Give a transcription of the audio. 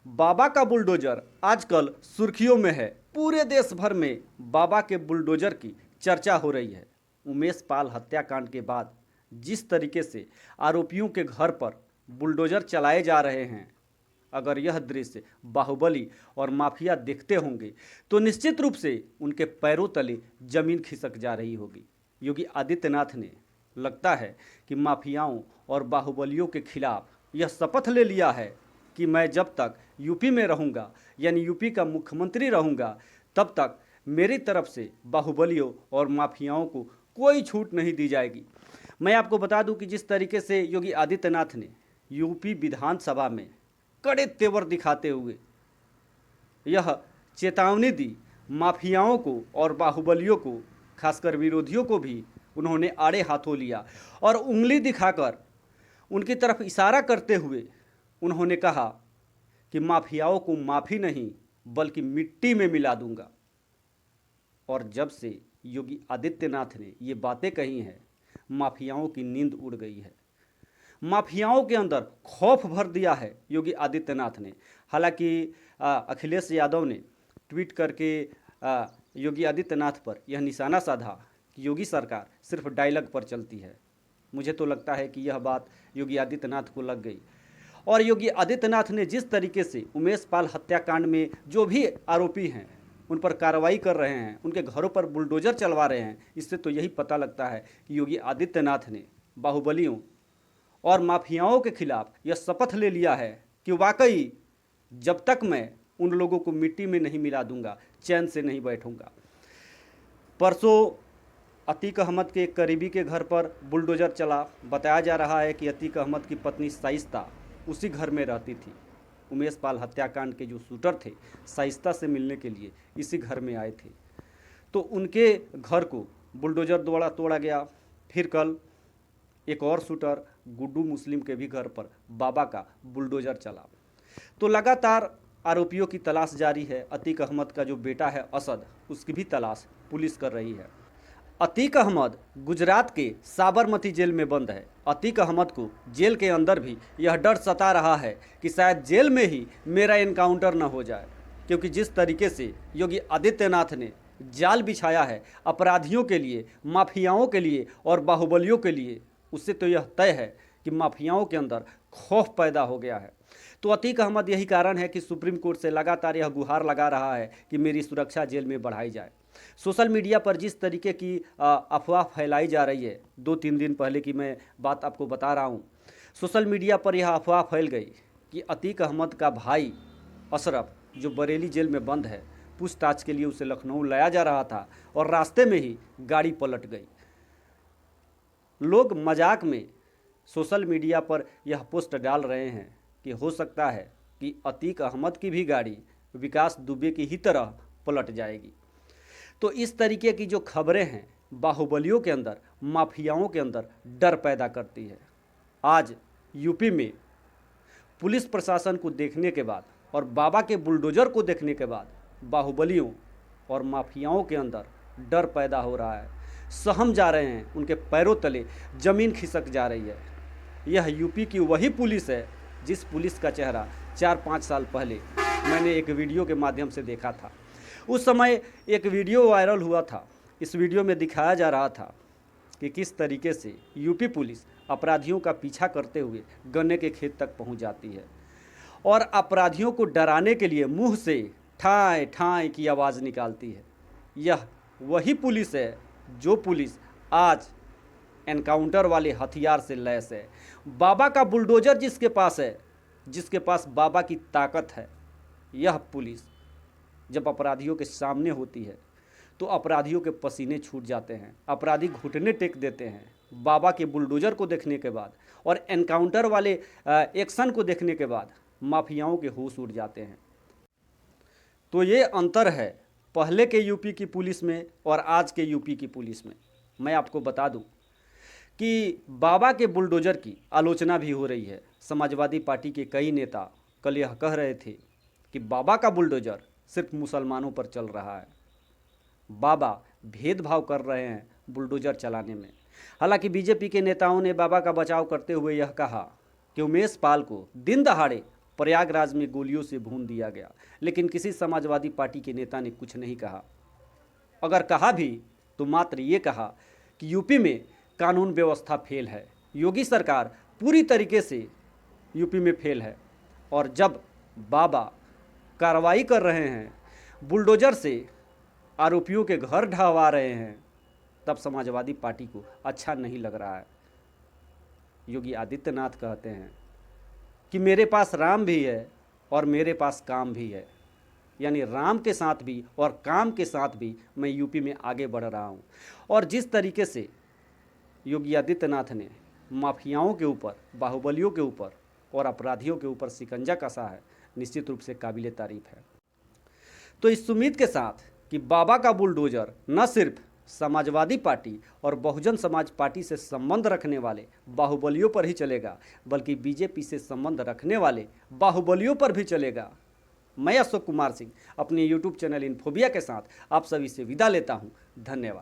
बाबा का बुलडोजर आजकल सुर्खियों में है। पूरे देश भर में बाबा के बुलडोजर की चर्चा हो रही है। उमेश पाल हत्याकांड के बाद जिस तरीके से आरोपियों के घर पर बुलडोजर चलाए जा रहे हैं, अगर यह दृश्य बाहुबली और माफिया देखते होंगे तो निश्चित रूप से उनके पैरों तले जमीन खिसक जा रही होगी। योगी आदित्यनाथ ने लगता है कि माफियाओं और बाहुबलियों के खिलाफ यह शपथ ले लिया है कि मैं जब तक यूपी में रहूंगा, यानी यूपी का मुख्यमंत्री रहूंगा, तब तक मेरी तरफ से बाहुबलियों और माफियाओं को कोई छूट नहीं दी जाएगी। मैं आपको बता दूं कि जिस तरीके से योगी आदित्यनाथ ने यूपी विधानसभा में कड़े तेवर दिखाते हुए यह चेतावनी दी, माफियाओं को और बाहुबलियों को, खासकर विरोधियों को भी उन्होंने आड़े हाथों लिया और उंगली दिखाकर उनकी तरफ इशारा करते हुए उन्होंने कहा कि माफियाओं को माफ़ी नहीं बल्कि मिट्टी में मिला दूंगा। और जब से योगी आदित्यनाथ ने ये बातें कही हैं, माफियाओं की नींद उड़ गई है। माफियाओं के अंदर खौफ भर दिया है योगी आदित्यनाथ ने। हालांकि अखिलेश यादव ने ट्वीट करके योगी आदित्यनाथ पर यह निशाना साधा कि योगी सरकार सिर्फ डायलॉग पर चलती है। मुझे तो लगता है कि यह बात योगी आदित्यनाथ को लग गई। और योगी आदित्यनाथ ने जिस तरीके से उमेश पाल हत्याकांड में जो भी आरोपी हैं उन पर कार्रवाई कर रहे हैं, उनके घरों पर बुलडोजर चलवा रहे हैं, इससे तो यही पता लगता है कि योगी आदित्यनाथ ने बाहुबलियों और माफियाओं के खिलाफ यह शपथ ले लिया है कि वाकई जब तक मैं उन लोगों को मिट्टी में नहीं मिला दूंगा, चैन से नहीं बैठूंगा। परसों अतीक अहमद के एक करीबी के घर पर बुलडोजर चला। बताया जा रहा है कि अतीक अहमद की पत्नी शाइस्ता उसी घर में रहती थी। उमेश पाल हत्याकांड के जो शूटर थे, शाइस्ता से मिलने के लिए इसी घर में आए थे, तो उनके घर को बुलडोजर द्वारा तोड़ा गया। फिर कल एक और शूटर गुड्डू मुस्लिम के भी घर पर बाबा का बुलडोजर चला। तो लगातार आरोपियों की तलाश जारी है। अतीक अहमद का जो बेटा है असद, उसकी भी तलाश पुलिस कर रही है। अतीक अहमद गुजरात के साबरमती जेल में बंद है। अतीक अहमद को जेल के अंदर भी यह डर सता रहा है कि शायद जेल में ही मेरा एनकाउंटर न हो जाए, क्योंकि जिस तरीके से योगी आदित्यनाथ ने जाल बिछाया है अपराधियों के लिए, माफियाओं के लिए और बाहुबलियों के लिए, उससे तो यह तय है कि माफियाओं के अंदर खौफ पैदा हो गया है। तो अतीक अहमद यही कारण है कि सुप्रीम कोर्ट से लगातार यह गुहार लगा रहा है कि मेरी सुरक्षा जेल में बढ़ाई जाए। सोशल मीडिया पर जिस तरीके की अफवाह फैलाई जा रही है, 2-3 दिन पहले की मैं बात आपको बता रहा हूँ, सोशल मीडिया पर यह अफवाह फैल गई कि अतीक अहमद का भाई अशरफ जो बरेली जेल में बंद है, पूछताछ के लिए उसे लखनऊ लाया जा रहा था और रास्ते में ही गाड़ी पलट गई। लोग मजाक में सोशल मीडिया पर यह पोस्ट डाल रहे हैं कि हो सकता है कि अतीक अहमद की भी गाड़ी विकास दुबे की ही तरह पलट जाएगी। तो इस तरीके की जो खबरें हैं बाहुबलियों के अंदर, माफियाओं के अंदर डर पैदा करती है। आज यूपी में पुलिस प्रशासन को देखने के बाद और बाबा के बुलडोजर को देखने के बाद बाहुबलियों और माफियाओं के अंदर डर पैदा हो रहा है। सहम जा रहे हैं, उनके पैरों तले जमीन खिसक जा रही है। यह यूपी की वही पुलिस है जिस पुलिस का चेहरा 4-5 साल पहले मैंने एक वीडियो के माध्यम से देखा था। उस समय एक वीडियो वायरल हुआ था। इस वीडियो में दिखाया जा रहा था कि किस तरीके से यूपी पुलिस अपराधियों का पीछा करते हुए गन्ने के खेत तक पहुंच जाती है और अपराधियों को डराने के लिए मुंह से ठाएं ठाएं की आवाज़ निकालती है। यह वही पुलिस है जो पुलिस आज एनकाउंटर वाले हथियार से लैस है। बाबा का बुलडोजर जिसके पास है, जिसके पास बाबा की ताकत है, यह पुलिस जब अपराधियों के सामने होती है तो अपराधियों के पसीने छूट जाते हैं, अपराधी घुटने टेक देते हैं। बाबा के बुलडोजर को देखने के बाद और एनकाउंटर वाले एक्शन को देखने के बाद माफियाओं के होश उड़ जाते हैं। तो ये अंतर है पहले के यूपी की पुलिस में और आज के यूपी की पुलिस में। मैं आपको बता दूं कि बाबा के बुलडोजर की आलोचना भी हो रही है। समाजवादी पार्टी के कई नेता कल यह कह रहे थे कि बाबा का बुलडोजर सिर्फ मुसलमानों पर चल रहा है, बाबा भेदभाव कर रहे हैं बुलडोजर चलाने में। हालांकि बीजेपी के नेताओं ने बाबा का बचाव करते हुए यह कहा कि उमेश पाल को दिन दहाड़े प्रयागराज में गोलियों से भून दिया गया, लेकिन किसी समाजवादी पार्टी के नेता ने कुछ नहीं कहा। अगर कहा भी तो मात्र ये कहा कि यूपी में कानून व्यवस्था फेल है, योगी सरकार पूरी तरीके से यूपी में फेल है। और जब बाबा कार्रवाई कर रहे हैं, बुलडोजर से आरोपियों के घर ढहवा रहे हैं, तब समाजवादी पार्टी को अच्छा नहीं लग रहा है। योगी आदित्यनाथ कहते हैं कि मेरे पास राम भी है और मेरे पास काम भी है, यानी राम के साथ भी और काम के साथ भी मैं यूपी में आगे बढ़ रहा हूँ। और जिस तरीके से योगी आदित्यनाथ ने माफियाओं के ऊपर, बाहुबलियों के ऊपर और अपराधियों के ऊपर शिकंजा कसा है, निश्चित रूप से काबिले तारीफ है। तो इस उम्मीद के साथ कि बाबा का बुलडोजर न सिर्फ समाजवादी पार्टी और बहुजन समाज पार्टी से संबंध रखने वाले बाहुबलियों पर ही चलेगा, बल्कि बीजेपी से संबंध रखने वाले बाहुबलियों पर भी चलेगा। मैं अशोक कुमार सिंह अपने यूट्यूब चैनल इन्फोबिया के साथ आप सभी से विदा लेता हूं। धन्यवाद।